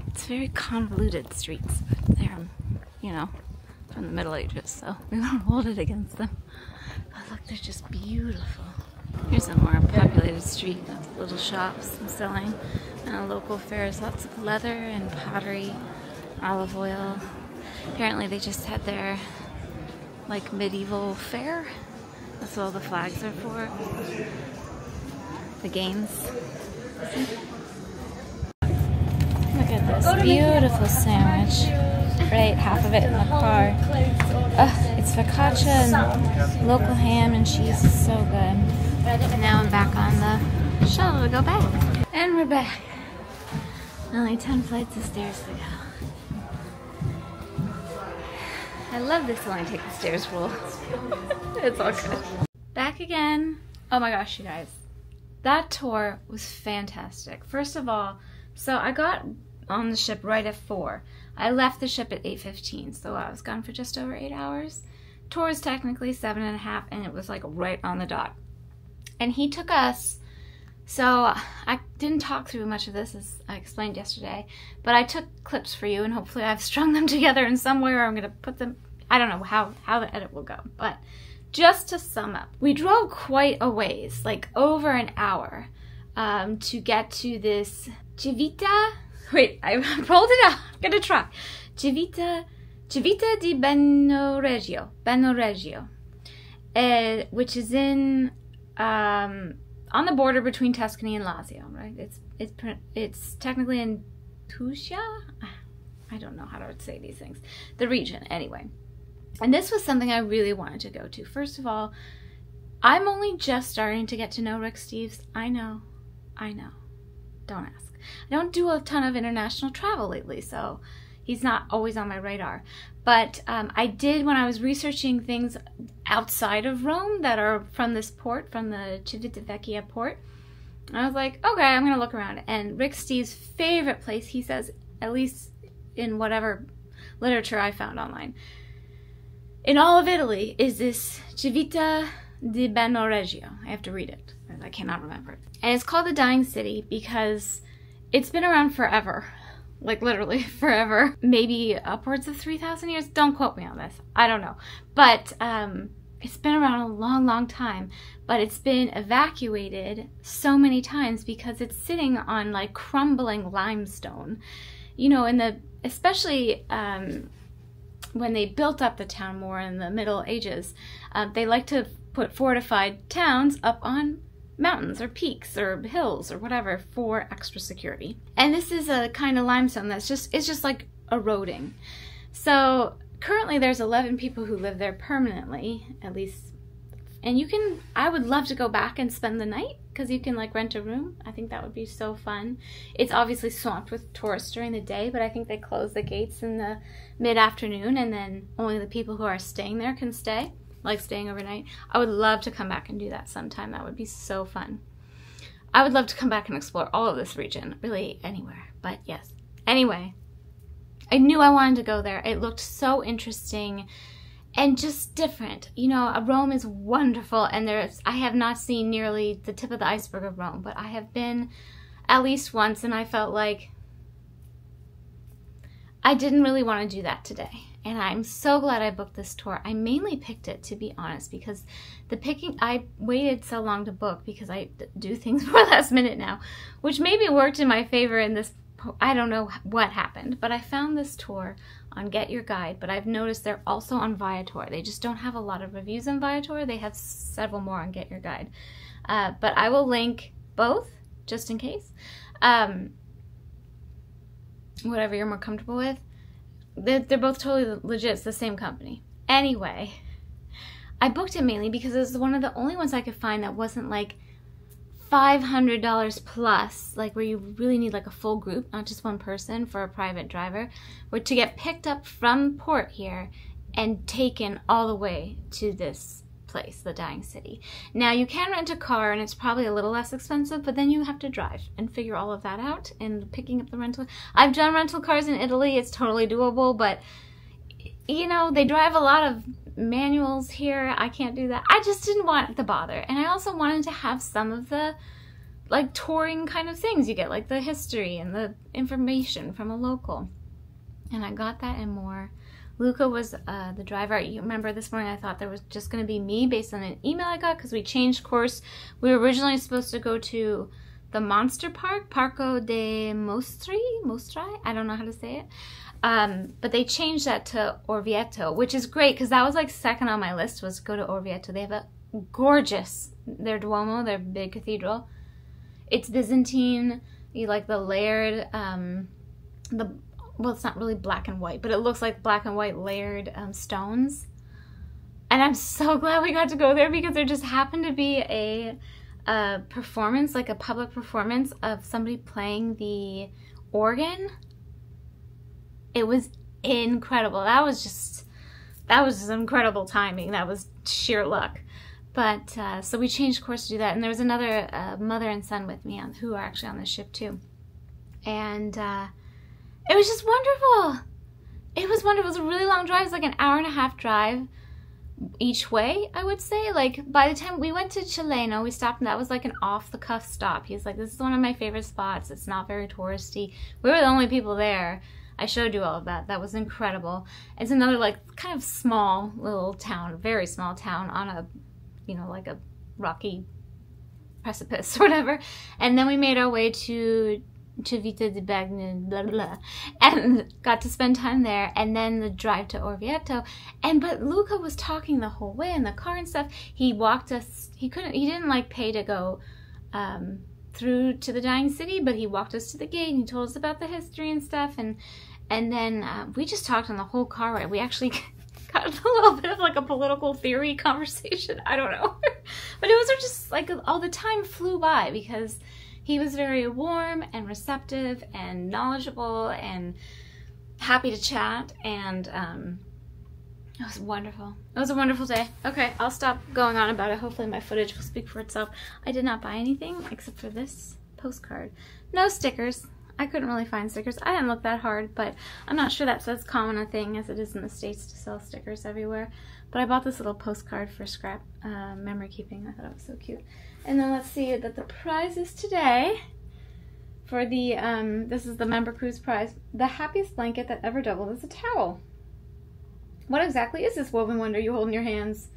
It's very convoluted streets, but they're, you know, from the Middle Ages, so we won't hold it against them. Oh, look, they're just beautiful. Here's a more populated street with little shops and selling local fairs, lots of leather and pottery, olive oil. Apparently they just had their like medieval fair. That's what all the flags are for. The games. Look at this beautiful sandwich. Right, half of it in the car. It's focaccia and local ham and cheese. Is so good. And now I'm back on the shuttle to go back. And we're back. Only 10 flights of stairs to go. I love this only take the stairs rule. It's all good. Back again. Oh my gosh, you guys. That tour was fantastic. First of all, so I got on the ship right at 4. I left the ship at 8:15, so I was gone for just over 8 hours. Tour is technically 7.5, and it was like right on the dot. And he took us, so I didn't talk through much of this as I explained yesterday, but I took clips for you, and hopefully I've strung them together in some way, or I'm gonna put them, I don't know how the edit will go, but just to sum up, we drove quite a ways, like over an hour, to get to this Civita. Wait, I rolled it out. I'm gonna try. Civita di Bagnoregio, which is in on the border between Tuscany and Lazio, right? It's technically in Pisa. I don't know how to say these things. The region, anyway. And this was something I really wanted to go to. First of all, I'm only just starting to get to know Rick Steves. I know. Don't ask. I don't do a ton of international travel lately, so he's not always on my radar. But I did when I was researching things outside of Rome that are from this port, from the Civitavecchia port. I was like, okay, I'm going to look around. And Rick Steves' favorite place, he says, at least in whatever literature I found online, in all of Italy, is this Civita di Bagnoregio. I have to read it. I cannot remember it. And it's called the Dying City because it's been around forever. Like literally forever. Maybe upwards of 3,000 years. Don't quote me on this. I don't know. But it's been around a long, long time. But it's been evacuated so many times because it's sitting on like crumbling limestone. You know, especially when they built up the town more in the Middle Ages, they like to put fortified towns up on mountains or peaks or hills or whatever for extra security. And this is a kind of limestone it's just like eroding. So currently there's 11 people who live there permanently, at least. And I would love to go back and spend the night because you can like rent a room. I think that would be so fun. It's obviously swamped with tourists during the day, but I think they close the gates in the mid-afternoon and then only the people who are staying there can stay. Like staying overnight. I would love to come back and do that sometime. That would be so fun. I would love to come back and explore all of this region, really anywhere, but yes. Anyway, I knew I wanted to go there. It looked so interesting and just different. You know, Rome is wonderful, and I have not seen nearly the tip of the iceberg of Rome, but I have been at least once, and I felt like I didn't really want to do that today. And I'm so glad I booked this tour. I mainly picked it, to be honest, because I waited so long to book because I do things more last minute now, which maybe worked in my favor in this. I don't know what happened, but I found this tour on Get Your Guide, but I've noticed they're also on Viator. They just don't have a lot of reviews on Viator. They have several more on Get Your Guide. But I will link both, just in case. Whatever you're more comfortable with. They're both totally legit. It's the same company. Anyway, I booked it mainly because it was one of the only ones I could find that wasn't like $500 plus, like where you really need like a full group, not just one person for a private driver, or to get picked up from port here and taken all the way to this place, the Dying City. Now you can rent a car and it's probably a little less expensive, but then you have to drive and figure all of that out and picking up the rental. I've done rental cars in Italy. It's totally doable, but you know, they drive a lot of manuals here. I can't do that. I just didn't want the bother. And I also wanted to have some of the like touring kind of things you get, like the history and the information from a local. And I got that and more. Luca was the driver. You remember this morning I thought there was just going to be me based on an email I got because we changed course. We were originally supposed to go to the Monster Park, Parco dei Mostri, I don't know how to say it. But they changed that to Orvieto, which is great because that was like second on my list was go to Orvieto. They have a gorgeous, their Duomo, their big cathedral. It's Byzantine, you like the layered, well, it's not really black and white, but it looks like black and white layered stones. And I'm so glad we got to go there because there just happened to be a performance, like a public performance of somebody playing the organ. It was incredible. That was just incredible timing. That was sheer luck. But so we changed course to do that. And there was another mother and son with me who are actually on the ship too. And it was just wonderful. It was wonderful. It was a really long drive. It was like an hour-and-a-half drive each way, I would say. Like, by the time we went to Celleno, we stopped, and that was like an off-the-cuff stop. He's like, this is one of my favorite spots. It's not very touristy. We were the only people there. I showed you all of that. That was incredible. It's another, like, kind of small little town, very small town on a, you know, like a rocky precipice or whatever. And then we made our way to Civita di Bagnoregio, blah, blah, and got to spend time there, and then the drive to Orvieto. But Luca was talking the whole way in the car and stuff. He walked us, he didn't like pay to go through to the dying city, but he walked us to the gate and he told us about the history and stuff, and then we just talked on the whole car ride. We actually got a little bit of like a political theory conversation. I don't know. But it was just like all the time flew by because he was very warm and receptive and knowledgeable and happy to chat, and it was wonderful. It was a wonderful day. Okay, I'll stop going on about it. Hopefully my footage will speak for itself. I did not buy anything except for this postcard. No stickers. I couldn't really find stickers. I didn't look that hard, but I'm not sure that's as common a thing as it is in the States to sell stickers everywhere. But I bought this little postcard for scrap memory keeping. I thought it was so cute. And then let's see that the prizes today for the, this is the Member Cruise prize. The happiest blanket that ever doubled as a towel. What exactly is this woven wonder you hold in your hands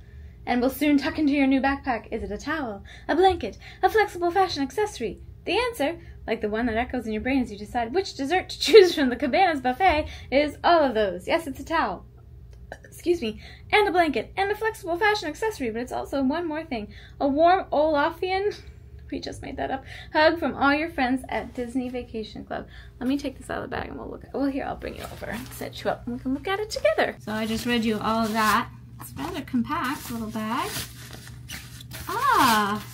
and will soon tuck into your new backpack? Is it a towel, a blanket, a flexible fashion accessory? The answer, like the one that echoes in your brain as you decide which dessert to choose from the Cabana's buffet, is all of those. Yes, it's a towel, excuse me, and a blanket, and a flexible fashion accessory, but it's also one more thing. A warm Olafian, we just made that up, hug from all your friends at Disney Vacation Club. Let me take this out of the bag and we'll look at, well, here, I'll bring you over and set you up and we can look at it together. So I just read you all of that. It's rather compact little bag. Ah,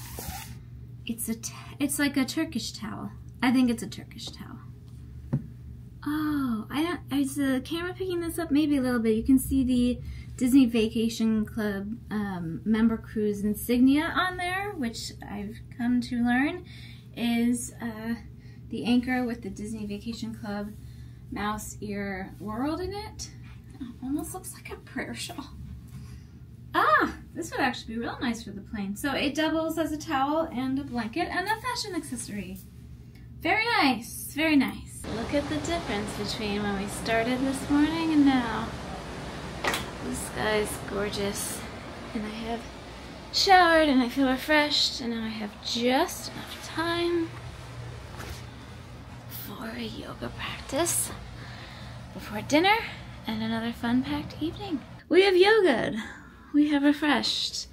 it's like a Turkish towel. I think it's a Turkish towel. Oh, is the camera picking this up? Maybe a little bit. You can see the Disney Vacation Club Member Cruise insignia on there, which I've come to learn is the anchor with the Disney Vacation Club mouse ear world in it. Oh, almost looks like a prayer shawl. Ah, this would actually be real nice for the plane. So it doubles as a towel and a blanket and a fashion accessory. Very nice, very nice. Look at the difference between when we started this morning and now. The sky's gorgeous, and I have showered and I feel refreshed, and now I have just enough time for a yoga practice before dinner and another fun-packed evening. We have yogaed. We have refreshed.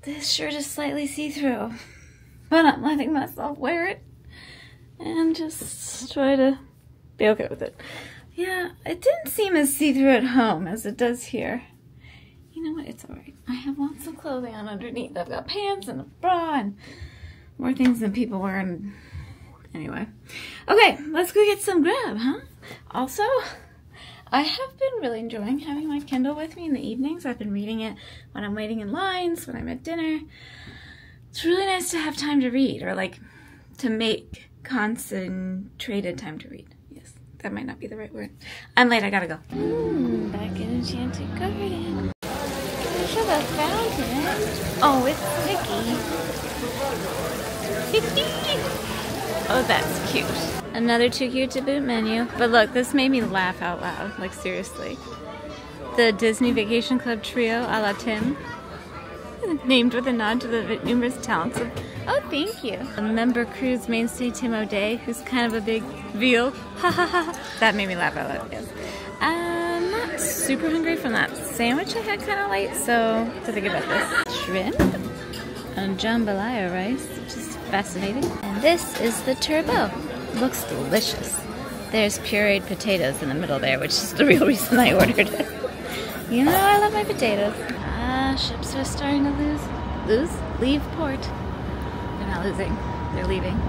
This shirt is slightly see-through, but I'm letting myself wear it and just try to be okay with it. Yeah, it didn't seem as see-through at home as it does here. You know what? It's alright. I have lots of clothing on underneath. I've got pants and a bra and more things than people wear. And anyway. Okay, let's go get some grub, huh? Also, I have been really enjoying having my Kindle with me in the evenings. I've been reading it when I'm waiting in lines, when I'm at dinner. It's really nice to have time to read, or like to make concentrated time to read. That might not be the right word. I'm late, I gotta go. Back in Enchanted Garden. Look at the fountain. Oh, it's sticky. Oh, that's cute. Another too cute to boot menu. But look, this made me laugh out loud. Like, seriously. The Disney Vacation Club Trio a la Tim. Named with a nod to the numerous talents of... Oh, thank you. A Member Cruise mainstay Tim O'Day, who's kind of a big veal. Ha ha ha. That made me laugh out loud, yes. I'm not super hungry from that sandwich I had kind of late, so what do I think about this? Shrimp and jambalaya rice, which is fascinating. And this is the turbo. Looks delicious. There's pureed potatoes in the middle there, which is the real reason I ordered it. You know I love my potatoes. Ships are starting to leave port. They're not losing, they're leaving.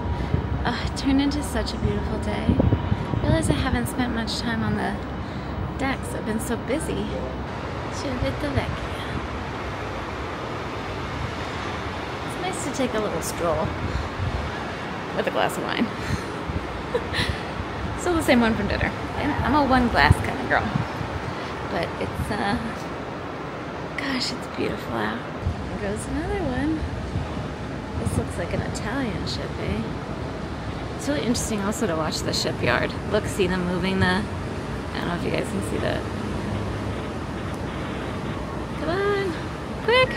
It turned into such a beautiful day. I realize I haven't spent much time on the decks. I've been so busy. Civitavecchia. It's nice to take a little stroll with a glass of wine. Still the same one from dinner. I'm a one glass kind of girl. But it's, gosh, it's beautiful out. There goes another one. This looks like an Italian ship, eh? It's really interesting also to watch the shipyard. Look, see them moving the... I don't know if you guys can see that. Come on, quick!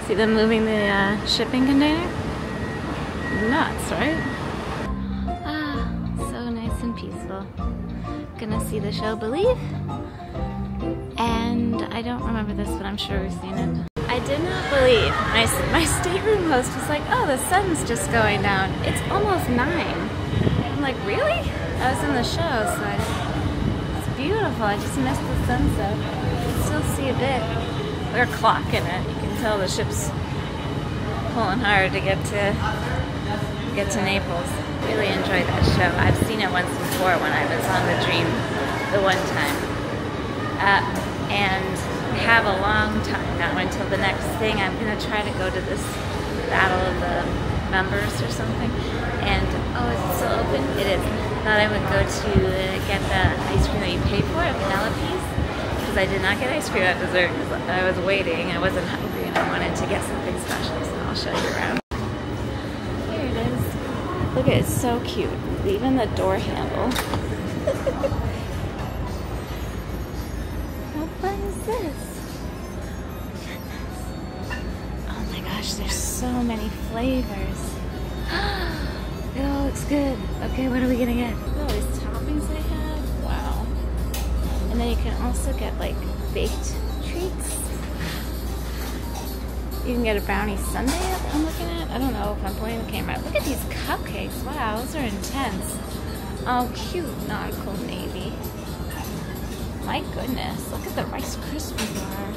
See them moving the shipping container? Nuts, right? Ah, so nice and peaceful. Gonna see the show Believe. And I don't remember this, but I'm sure we've seen it. I I did not believe. My stateroom host was like, oh, the sun's just going down. It's almost 9. I'm like, really? I was in the show, so it's beautiful. I just missed the sunset. You can still see a bit. We're clocking it. You can tell the ship's pulling hard to get to Naples. Really enjoyed that show. I've seen it once before when I was on the Dream the one time. And have a long time now until the next thing. I'm going to try to go to this Battle of the Members or something. And, oh, is it still open? It is. Thought I would go to get the ice cream that you pay for at Penelope's, because I did not get ice cream at dessert because I was waiting. I wasn't hungry and I wanted to get something special, so I'll show you around. Here it is. Look at it, it's so cute. Even the door handle. How fun is this? Oh my gosh, there's so many flavors. It all looks good. Okay, what are we gonna get? Look at all these toppings they have. Wow. And then you can also get like baked treats. You can get a brownie sundae I'm looking at. I don't know if I'm pointing the camera. Look at these cupcakes. Wow, those are intense. Oh, cute nautical navy. My goodness, look at the Rice Krispie bar.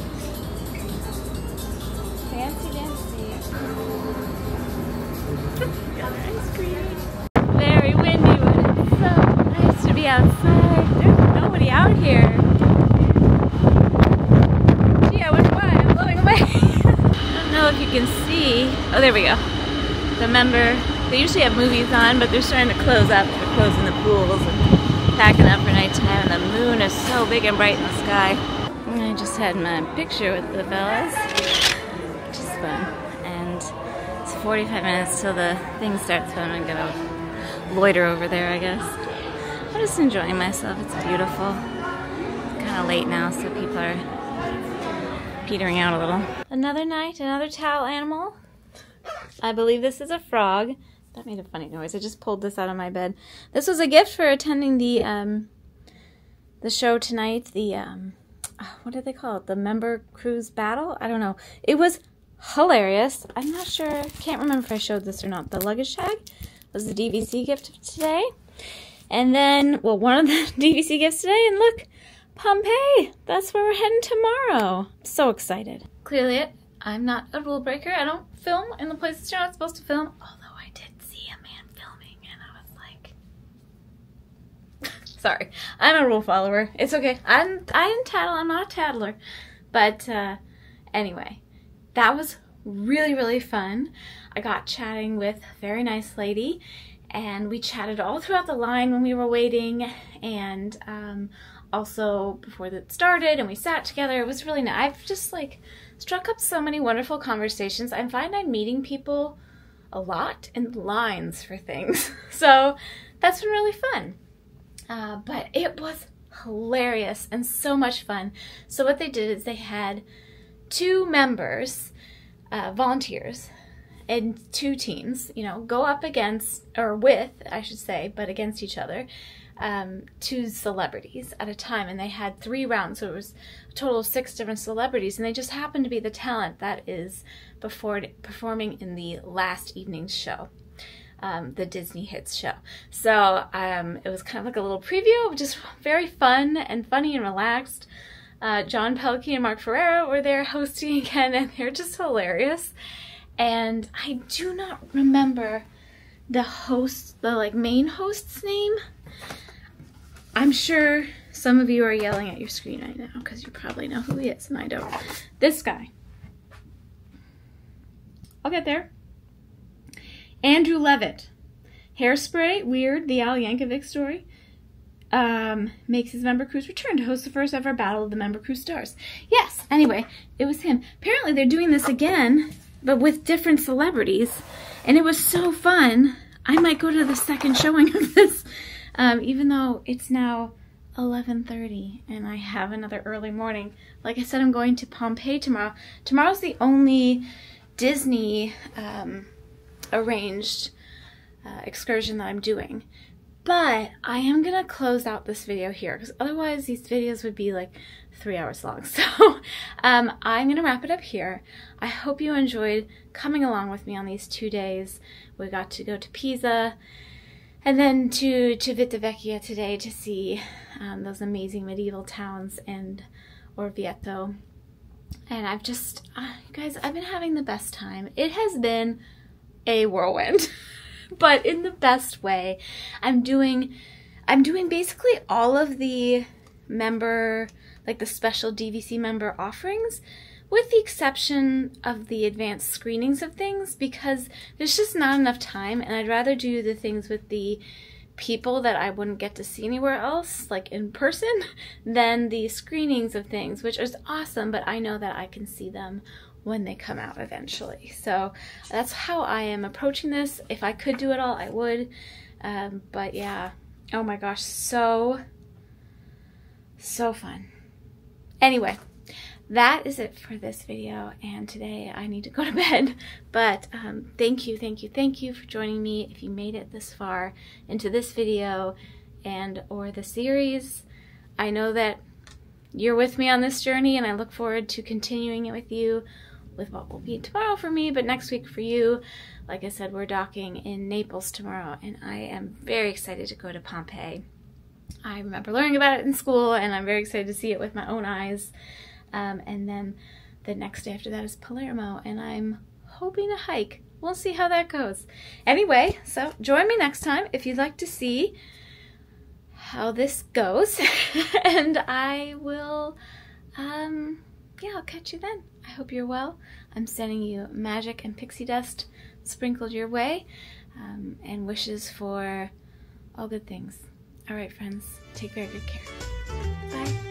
Fancy dancy. Got ice cream. Very windy, but it's so nice to be outside. There's nobody out here. Gee, I went by. I'm blowing away. I don't know if you can see. Oh, there we go. The member. They usually have movies on, but they're starting to close up. They're closing the pools and packing up for nighttime. And the moon is so big and bright in the sky. And I just had my picture with the fellas, which is fun. And it's 45 minutes till the thing starts, so I'm gonna loiter over there, I guess. I'm just enjoying myself. It's beautiful. It's kind of late now, so people are petering out a little. Another night, another towel animal. I believe this is a frog. That made a funny noise. I just pulled this out of my bed. This was a gift for attending the show tonight. The what did they call it? The Member Cruise Battle? I don't know. It was hilarious. I'm not sure. Can't remember if I showed this or not. The luggage tag was the DVC gift today. And then, well, one of the DVC gifts today. And look, Pompeii. That's where we're heading tomorrow. I'm so excited. Clearly, I'm not a rule breaker. I don't film in the places you're not supposed to film. Although I did see a man filming and I was like, sorry, I'm a rule follower. It's okay. I didn't tattle. I'm not a tattler. But anyway, that was really, really fun. I got chatting with a very nice lady and we chatted all throughout the line when we were waiting and also before it started, and we sat together. It was really nice. I've just like struck up so many wonderful conversations. I find I'm meeting people a lot in lines for things. So that's been really fun. But it was hilarious and so much fun. So what they did is they had 2 members, volunteers, and 2 teams, you know, go up against, or with, I should say, but against each other, 2 celebrities at a time, and they had 3 rounds, so it was a total of 6 different celebrities, and they just happened to be the talent that is performing in the last evening's show, the Disney Hits show. So it was kind of like a little preview, just very fun and funny and relaxed. John Pelkey and Mark Ferrera were there hosting again, and they're just hilarious. And I do not remember the host, the like main host's name. I'm sure some of you are yelling at your screen right now because you probably know who he is and I don't. This guy. I'll get there. Andrew Levitt. Hairspray, Weird, the Al Yankovic story. Makes his Member Cruise return to host the first ever Battle of the Member Cruise stars. Yes, anyway, it was him. Apparently they're doing this again, but with different celebrities. And it was so fun. I might go to the second showing of this. Even though it's now 11:30 and I have another early morning. Like I said, I'm going to Pompeii tomorrow. Tomorrow's the only Disney arranged excursion that I'm doing. But I am gonna close out this video here because otherwise these videos would be like 3 hours long. So I'm gonna wrap it up here. I hope you enjoyed coming along with me on these 2 days. We got to go to Pisa and then to Civitavecchia today to see those amazing medieval towns and Orvieto. And I've just, guys, I've been having the best time. It has been a whirlwind. But in the best way. I'm doing basically all of the member, like the special DVC member offerings, with the exception of the advanced screenings of things, because there's just not enough time, and I'd rather do the things with the people that I wouldn't get to see anywhere else, like in person, than the screenings of things, which is awesome, but I know that I can see them when they come out eventually. So that's how I am approaching this. If I could do it all, I would. But yeah, oh my gosh, so fun. Anyway, that is it for this video, and today I need to go to bed. But thank you for joining me. If you made it this far into this video and or the series, I know that you're with me on this journey, and I look forward to continuing it with you with what will be tomorrow for me, but next week for you. Like I said, we're docking in Naples tomorrow, and I am very excited to go to Pompeii. I remember learning about it in school, and I'm very excited to see it with my own eyes. And then the next day after that is Palermo, and I'm hoping to hike. We'll see how that goes. Anyway, so join me next time if you'd like to see how this goes, and I will, yeah, I'll catch you then. I hope you're well. I'm sending you magic and pixie dust sprinkled your way, and wishes for all good things. All right, friends, take very good care. Bye.